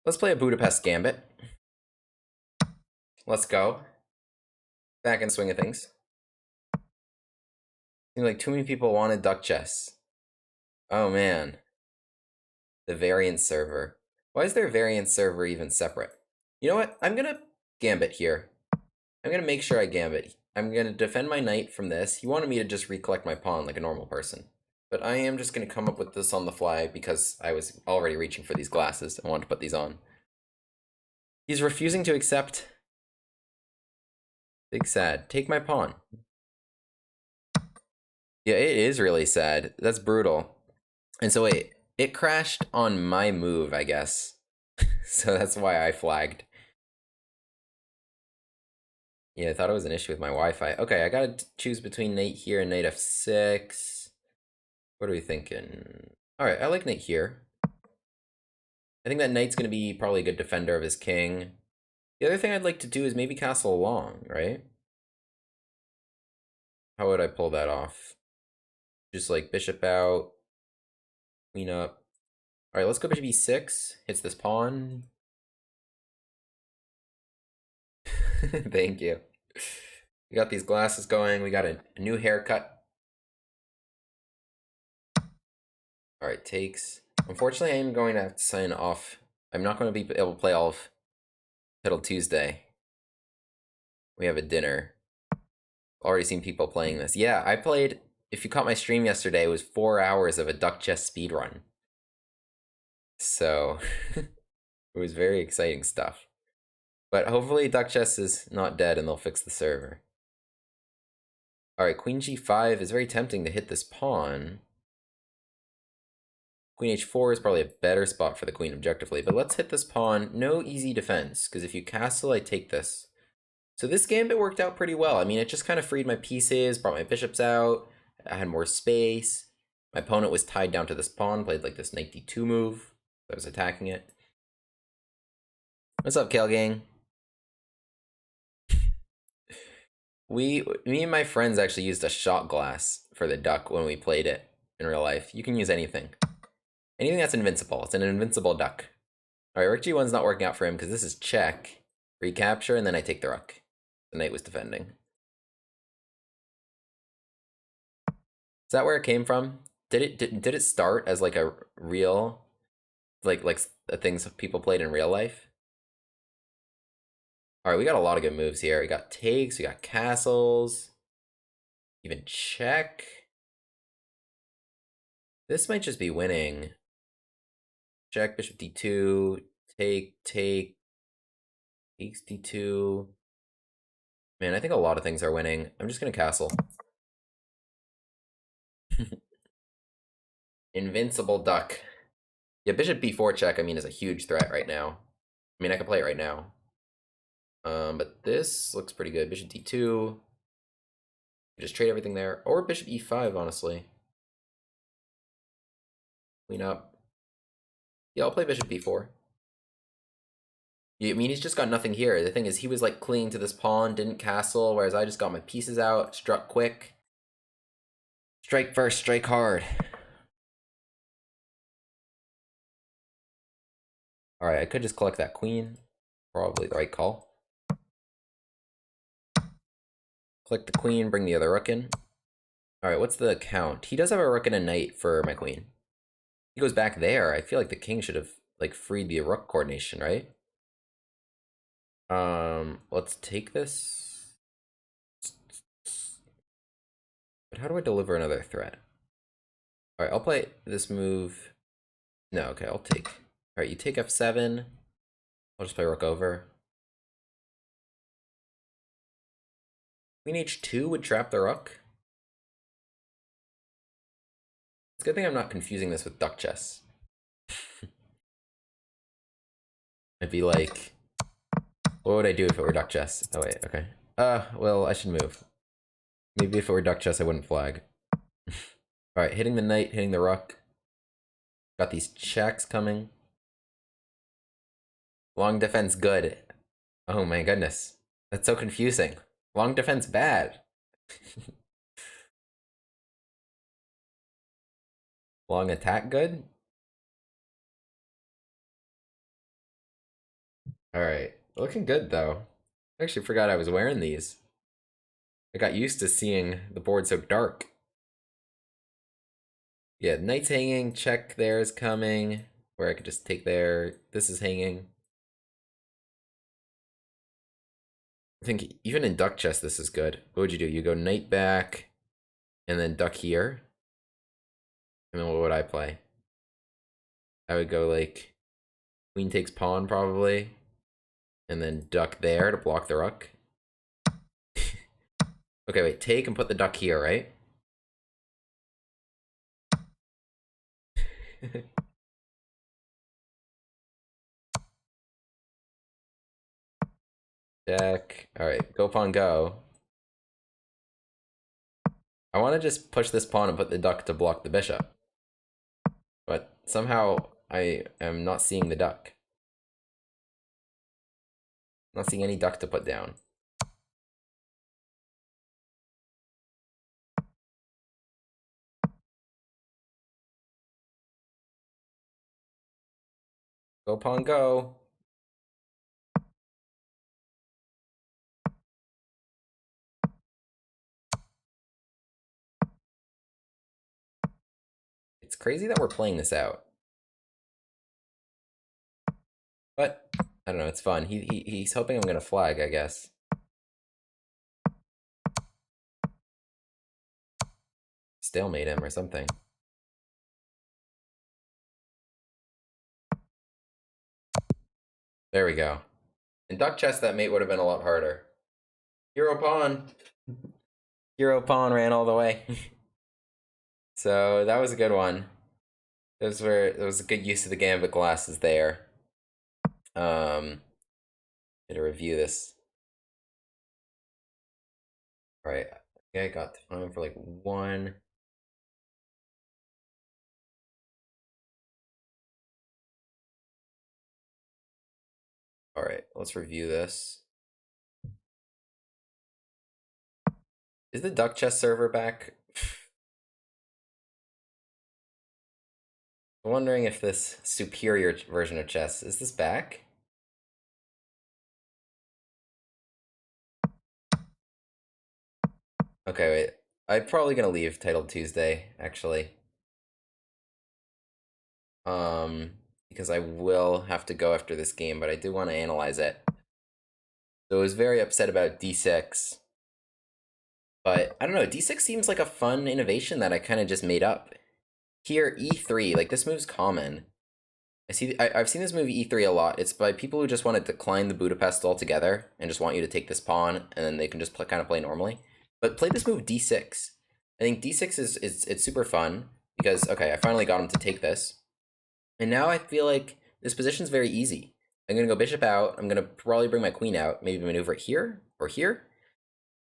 Let's play a Budapest Gambit. Let's go. Back in the swing of things. Seems like too many people wanted duck chess. Oh man. The variant server. Why is their variant server even separate? You know what? I'm gonna Gambit here. I'm gonna make sure I Gambit. I'm gonna defend my knight from this. He wanted me to just recollect my pawn like a normal person. But I am just gonna come up with this on the fly because I was already reaching for these glasses. I wanted to put these on. He's refusing to accept. Big sad. Take my pawn. Yeah, it is really sad. That's brutal. And so wait, it crashed on my move, I guess. So that's why I flagged. Yeah, I thought it was an issue with my Wi-Fi. Okay, I gotta choose between knight here and knight f6. What are we thinking? Alright, I like knight here. I think that knight's gonna be probably a good defender of his king. The other thing I'd like to do is maybe castle along, right? How would I pull that off? Just like bishop out, queen up. Alright, let's go bishop e6. Hits this pawn. Thank you. We got these glasses going. We got a new haircut. Alright, takes. Unfortunately, I am going to have to sign off. I'm not going to be able to play all of Pedal Tuesday. We have a dinner. Already seen people playing this. Yeah, I played, if you caught my stream yesterday, it was 4 hours of a duck chess speedrun. So, it was very exciting stuff. But hopefully duck chess is not dead and they'll fix the server. Alright, queen g5 is very tempting to hit this pawn. Queen h4 is probably a better spot for the queen objectively, but let's hit this pawn. No easy defense, because if you castle, I take this. So this gambit worked out pretty well. I mean, it just kind of freed my pieces, brought my bishops out, I had more space. My opponent was tied down to this pawn, played like this knight d2 move. I was attacking it. What's up, Kale Gang? Me and my friends actually used a shot glass for the duck when we played it in real life. You can use anything. Anything that's invincible. It's an invincible duck. Alright, rook g1's not working out for him because this is check. Recapture, and then I take the rook. The knight was defending. Is that where it came from? Did it start as like a real, like things people played in real life? Alright, we got a lot of good moves here. We got takes, we got castles, even check. This might just be winning. Check, bishop d2, take, takes d2. Man, I think a lot of things are winning. I'm just gonna castle. Invincible duck. Yeah, bishop b4 check, I mean, is a huge threat right now. I mean, I can play it right now. But this looks pretty good. Bishop d2. Just trade everything there. Or bishop e5, honestly. Clean up. Yeah, I'll play bishop b4. Yeah, I mean, he's just got nothing here. The thing is, he was like clinging to this pawn, didn't castle, whereas I just got my pieces out, struck quick. Strike first, strike hard. Alright, I could just collect that queen. Probably the right call. Click the queen, bring the other rook in. Alright, what's the count? He does have a rook and a knight for my queen. He goes back there. I feel like the king should have like freed the rook coordination, right? Let's take this. But how do I deliver another threat? Alright, I'll play this move. No, okay, I'll take. Alright, you take f7. I'll just play rook over. Queen h2 would trap the rook. It's a good thing I'm not confusing this with duck chess. I'd be like, what would I do if it were duck chess? Oh wait, okay. Well, I should move. Maybe if it were duck chess, I wouldn't flag. Alright, hitting the knight, hitting the rook. Got these checks coming. Long defense good. Oh my goodness. That's so confusing. Long defense bad. Long attack good? Alright. Looking good, though. I actually forgot I was wearing these. I got used to seeing the board so dark. Yeah, knight's hanging. Check there is coming. Where I could just take there. This is hanging. I think even in duck chess, this is good. What would you do? You go knight back, and then duck here. And then what would I play? I would go like queen takes pawn probably, and then duck there to block the rook. Okay, wait, take and put the duck here, right? Check. Alright, go pawn go. I want to just push this pawn and put the duck to block the bishop. But somehow I am not seeing the duck. Not seeing any duck to put down. Go pawn go. It's crazy that we're playing this out. But I don't know, it's fun. He's hoping I'm gonna flag, I guess. Stalemate him or something. There we go. In duck chess, that mate would have been a lot harder. Hero pawn. Hero pawn ran all the way. So that was a good one. There was a good use of the gambit glasses there. Gonna review this. All right, okay, I got time for like one. All right, let's review this. Is the duck chess server back? I'm wondering if this superior version of chess, is this back? Okay, wait. I'm probably gonna leave Titled Tuesday, actually. Because I will have to go after this game, but I do want to analyze it. So I was very upset about D6. But I don't know, D6 seems like a fun innovation that I kind of just made up. Here, E3, like this move's common. I've seen this move E3 a lot. It's by people who just want to decline the Budapest altogether and just want you to take this pawn, and then they can just kind of play normally. But play this move D6. I think D6 it's super fun because okay, I finally got him to take this, and now I feel like this position's very easy. I'm gonna go bishop out. I'm gonna probably bring my queen out, maybe maneuver it here or here,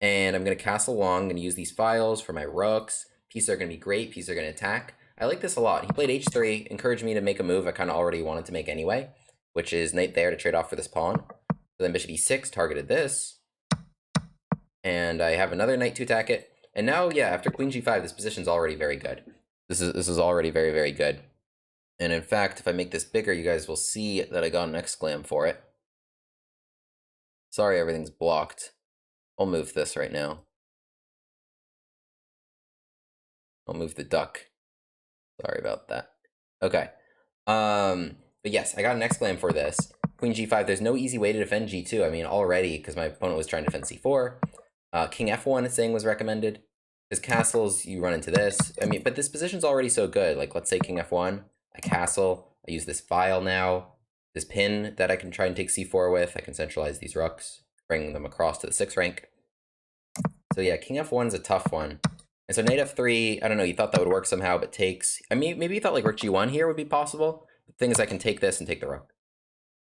and I'm gonna castle long. I'm gonna use these files for my rooks. Pieces are gonna be great. Pieces are gonna attack. I like this a lot. He played h3, encouraged me to make a move I kind of already wanted to make anyway, which is knight there to trade off for this pawn. So then bishop e6 targeted this, and I have another knight to attack it. And now, yeah, after queen g5, this position's already very good. This is already very, very good. And in fact, if I make this bigger, you guys will see that I got an exclam for it. Sorry, everything's blocked. I'll move this right now. I'll move the duck. Sorry about that. Okay. But yes, I got an exclam for this. Queen g5, there's no easy way to defend g2. I mean, already, because my opponent was trying to defend c4. King f1, it's saying, was recommended. Because castles, you run into this. I mean, but this position's already so good. Like, let's say king f1, I castle, I use this file now. This pin that I can try and take c4 with, I can centralize these rooks, bring them across to the 6th rank. So yeah, king f1 is a tough one. And so knight f3, I don't know, you thought that would work somehow, but takes... I mean, maybe you thought like rook g1 here would be possible. The thing is I can take this and take the rook.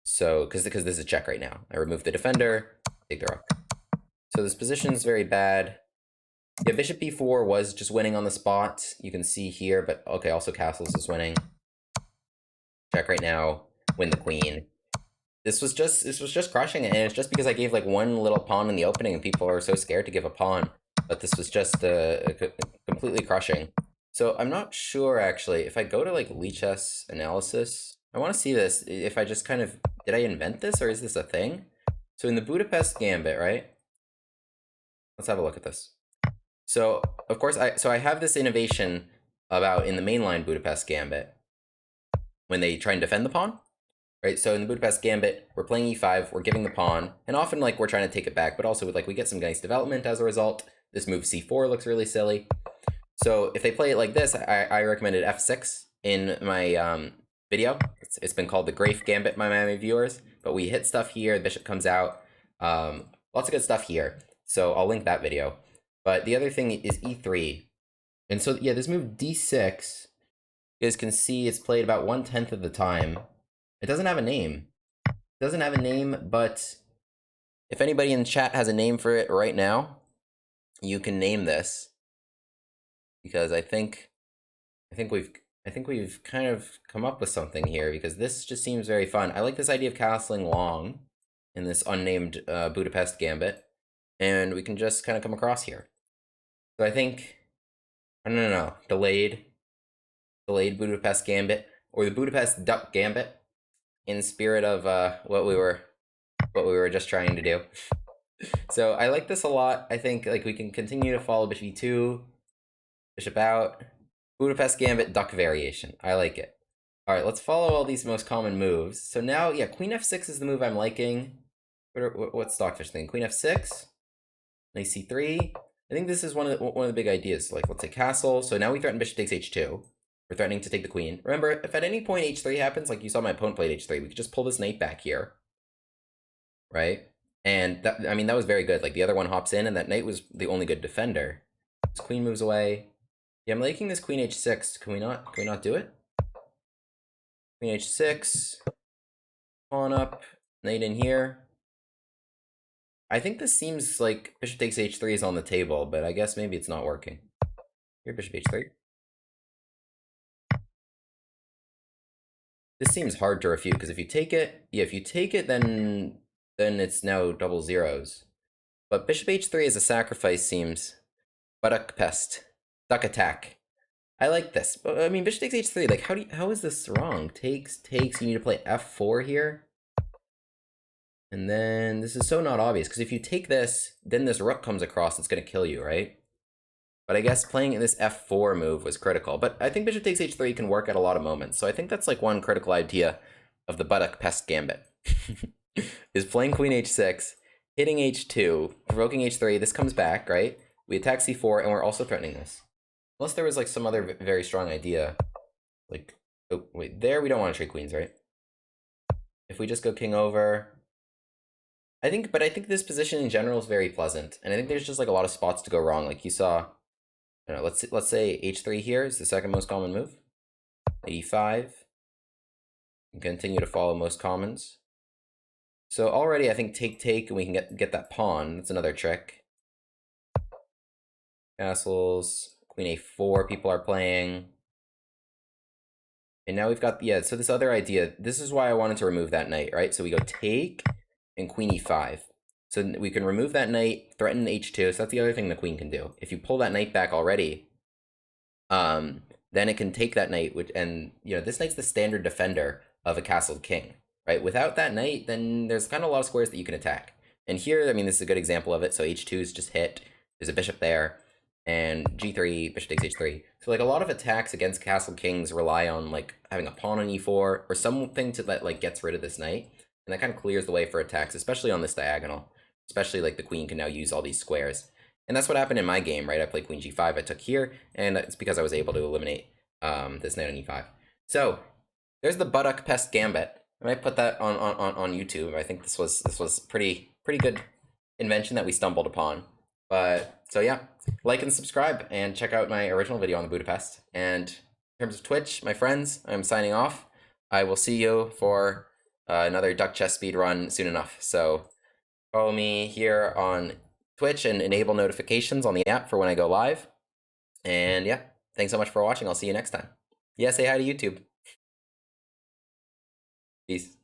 So, because this is a check right now. I remove the defender, take the rook. So this position is very bad. Yeah, bishop b4 was just winning on the spot. You can see here, but okay, also castles is winning. Check right now, win the queen. This was just crushing it, and it's just because I gave like one little pawn in the opening and people are so scared to give a pawn. But this was just completely crushing. So I'm not sure, actually, if I go to like Lichess analysis, I want to see this. If I just kind of did I invent this or is this a thing? So in the Budapest Gambit, right? Let's have a look at this. So of course, I have this innovation about in the mainline Budapest Gambit when they try and defend the pawn, right? So in the Budapest Gambit, we're playing e5, we're giving the pawn, and often like we're trying to take it back, but also with like we get some nice development as a result. This move c4 looks really silly. So if they play it like this, I recommended f6 in my video. It's been called the Grafe Gambit by my viewers, but we hit stuff here, the bishop comes out, lots of good stuff here. So I'll link that video. But the other thing is e3. And so, yeah, this move d6, you guys can see it's played about 1/10 of the time. It doesn't have a name. It doesn't have a name, but if anybody in the chat has a name for it right now, you can name this. Because I think we've kind of come up with something here, because this just seems very fun. I like this idea of castling long in this unnamed Budapest Gambit, and we can just kind of come across here. So I think, I don't know, delayed Budapest Gambit, or the Budapest-Duck Gambit, in spirit of what we were just trying to do. So I like this a lot. I think like we can continue to follow bishop e2, bishop out, Budapest Gambit duck variation. I like it. All right, let's follow all these most common moves. So now, yeah, queen f6 is the move I'm liking. What's Stockfish thing? Queen f6, knight c3. I think this is one of the big ideas. Like, let's say castle. So now we threaten bishop takes h2. We're threatening to take the queen. Remember, if at any point h3 happens, like you saw my opponent played h3, we could just pull this knight back here, right? And that, I mean, that was very good. Like the other one hops in, and that knight was the only good defender. This queen moves away. Yeah, I'm liking this queen h6. Can we not do it? Queen h6. Pawn up. Knight in here. I think this seems like bishop takes h3 is on the table, but I guess maybe it's not working. Here, bishop h3. This seems hard to refute, because if you take it, yeah, if you take it, then it's now double zeros. But bishop h3 as a sacrifice seems Budapest. Duck attack. I like this. But I mean, bishop takes h3. Like, how is this wrong? Takes. You need to play f4 here. And then this is so not obvious, because if you take this, then this rook comes across. It's going to kill you, right? But I guess playing this f4 move was critical. But I think bishop takes h3 can work at a lot of moments. So I think that's like one critical idea of the Budapest Gambit. Is playing queen h6, hitting h2, provoking h3. This comes back, right? We attack c4, and we're also threatening this. Unless there was like some other very strong idea. Like, oh, wait, there we don't want to trade queens, right? If we just go king over... I think this position in general is very pleasant. And I think there's just like a lot of spots to go wrong. Like you saw... I don't know, let's say h3 here is the second most common move. e5. And continue to follow most commons. So already I think take, and we can get that pawn. That's another trick. Castles, queen a4 people are playing. And now we've got, yeah, so this other idea, this is why I wanted to remove that knight, right? So we go take and queen e5. So we can remove that knight, threaten h2. So that's the other thing the queen can do. If you pull that knight back already, then it can take that knight, and you know, this knight's the standard defender of a castled king, right? Without that knight, then there's kind of a lot of squares that you can attack. And here, I mean, this is a good example of it. So h2 is just hit. There's a bishop there, and g3, bishop takes h3. So like a lot of attacks against castled kings rely on like having a pawn on e4 or something that like gets rid of this knight, and that kind of clears the way for attacks, especially on this diagonal. Especially like the queen can now use all these squares. And that's what happened in my game, right? I played queen g5, I took here, and it's because I was able to eliminate this knight on e5. So there's the Budapest Gambit. I might put that on YouTube. I think this was pretty good invention that we stumbled upon. But so yeah, like and subscribe, and check out my original video on the Budapest. And in terms of Twitch, my friends, I'm signing off. I will see you for another duck chess speed run soon enough. So follow me here on Twitch and enable notifications on the app for when I go live. And yeah, thanks so much for watching. I'll see you next time. Yeah, say hi to YouTube. Peace.